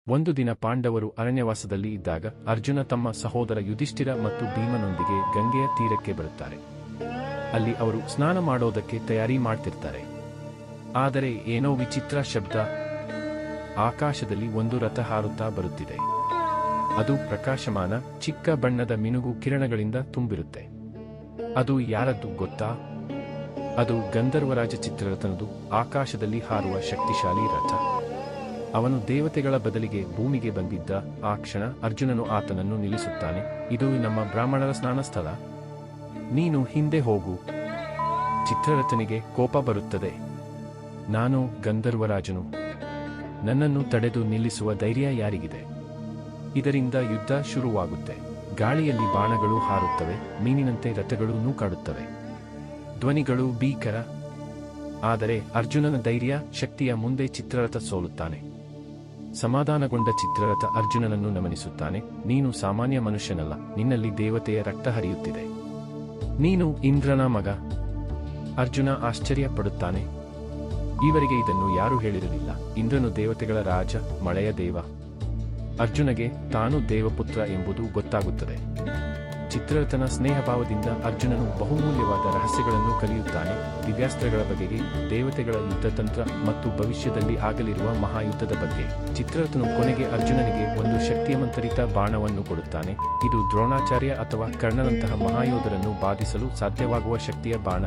ಒಂದು ದಿನ ಪಾಂಡವರು ಅರಣ್ಯವಾಸದಲ್ಲಿ ಇದ್ದಾಗ ಅರ್ಜುನ ತಮ್ಮ ಸಹೋದರ ಯುಧಿಷ್ಠಿರ ಮತ್ತು ಭೀಮನೊಂದಿಗೆ ಗಂಗೆಯ ತೀರಕ್ಕೆ ಬರುತ್ತಾರೆ. ಅಲ್ಲಿ ಅವರು ಸ್ನಾನ ಮಾಡೋದಕ್ಕೆ ತಯಾರಿ ಮಾಡ್ತಿರ್ತಾರೆ. ಆದರೆ ಏನೋ ವಿಚಿತ್ರ ಶಬ್ದ. ಆಕಾಶದಲ್ಲಿ ಒಂದು ರಥ ಹಾರುತ್ತಾ ಬರುತ್ತಿದೆ. ಅದು ಪ್ರಕಾಶಮಾನ ಚಿಕ್ಕ ಬಣ್ಣದ ಮಿನುಗು ಕಿರಣಗಳಿಂದ ತುಂಬಿರುತ್ತೆ. ಅದು ಯಾರದ್ದು ಗೊತ್ತಾ? ಅದು ಗಂಧರ್ವರಾಜ ಚಿತ್ರರಥನದು, ಆಕಾಶದಲ್ಲಿ ಹಾರುವ ಶಕ್ತಿಶಾಲಿ ರಥ. ಅವನು ದೇವತೆಗಳ ಬದಲಿಗೆ ಭೂಮಿಗೆ ಬಂದಿದ್ದ. ಆ ಕ್ಷಣ ಅರ್ಜುನನು ಆತನನ್ನು ನಿಲ್ಲಿಸುತ್ತಾನೆ. ಇದು ನಮ್ಮ ಬ್ರಾಹ್ಮಣರ ಸ್ನಾನ ಸ್ಥಳ, ನೀನು ಹಿಂದೆ ಹೋಗು. ಚಿತ್ರರಥನಿಗೆ ಕೋಪ ಬರುತ್ತದೆ. ನಾನು ಗಂಧರ್ವರಾಜನು, ನನ್ನನ್ನು ತಡೆದು ನಿಲ್ಲಿಸುವ ಧೈರ್ಯ ಯಾರಿಗಿದೆ? ಇದರಿಂದ ಯುದ್ಧ ಶುರುವಾಗುತ್ತೆ. ಗಾಳಿಯಲ್ಲಿ ಬಾಣಗಳು ಹಾರುತ್ತವೆ, ಮೀನಿನಂತೆ ರಥಗಳು ನೂಕಾಡುತ್ತವೆ, ಧ್ವನಿಗಳು ಭೀಕರ. ಆದರೆ ಅರ್ಜುನನ ಧೈರ್ಯ ಶಕ್ತಿಯ ಮುಂದೆ ಚಿತ್ರರಥ ಸೋಲುತ್ತಾನೆ. ಸಮಾಧಾನಗೊಂಡ ಚಿತ್ರರಥ ಅರ್ಜುನನನ್ನು ನಮನಿಸುತ್ತಾನೆ. ನೀನು ಸಾಮಾನ್ಯ ಮನುಷ್ಯನಲ್ಲ, ನಿನ್ನಲ್ಲಿ ದೇವತೆಯ ರಕ್ತ ಹರಿಯುತ್ತಿದೆ. ನೀನು ಇಂದ್ರನ ಮಗ. ಅರ್ಜುನ ಆಶ್ಚರ್ಯ ಪಡುತ್ತಾನೆ. ಈವರೆಗೆ ಇದನ್ನು ಯಾರೂ ಹೇಳಿರಲಿಲ್ಲ. ಇಂದ್ರನು ದೇವತೆಗಳ ರಾಜ, ಮಳೆಯ ದೇವ. ಅರ್ಜುನಗೆ ತಾನು ದೇವಪುತ್ರ ಎಂಬುದು ಗೊತ್ತಾಗುತ್ತದೆ. ಚಿತ್ರರಥನ ಸ್ನೇಹಭಾವದಿಂದ ಅರ್ಜುನನು ಬಹುಮೂಲ್ಯವಾದ ರಹಸ್ಯಗಳನ್ನು ಕಲಿಯುತ್ತಾನೆ. ದಿವ್ಯಾಸ್ತ್ರಗಳ ಬಗೆಗೆ, ದೇವತೆಗಳ ಯುದ್ಧತಂತ್ರ ಮತ್ತು ಭವಿಷ್ಯದಲ್ಲಿ ಆಗಲಿರುವ ಮಹಾಯುದ್ಧದ ಬಗ್ಗೆ. ಚಿತ್ರರಥನು ಕೊನೆಗೆ ಅರ್ಜುನನಿಗೆ ಒಂದು ಶಕ್ತಿಯಮಂತರಿತ ಬಾಣವನ್ನು ಕೊಡುತ್ತಾನೆ. ಇದು ದ್ರೋಣಾಚಾರ್ಯ ಅಥವಾ ಕರ್ಣನಂತಹ ಮಹಾಯೋಧರನ್ನು ಬಾಧಿಸಲು ಸಾಧ್ಯವಾಗುವ ಶಕ್ತಿಯ ಬಾಣ.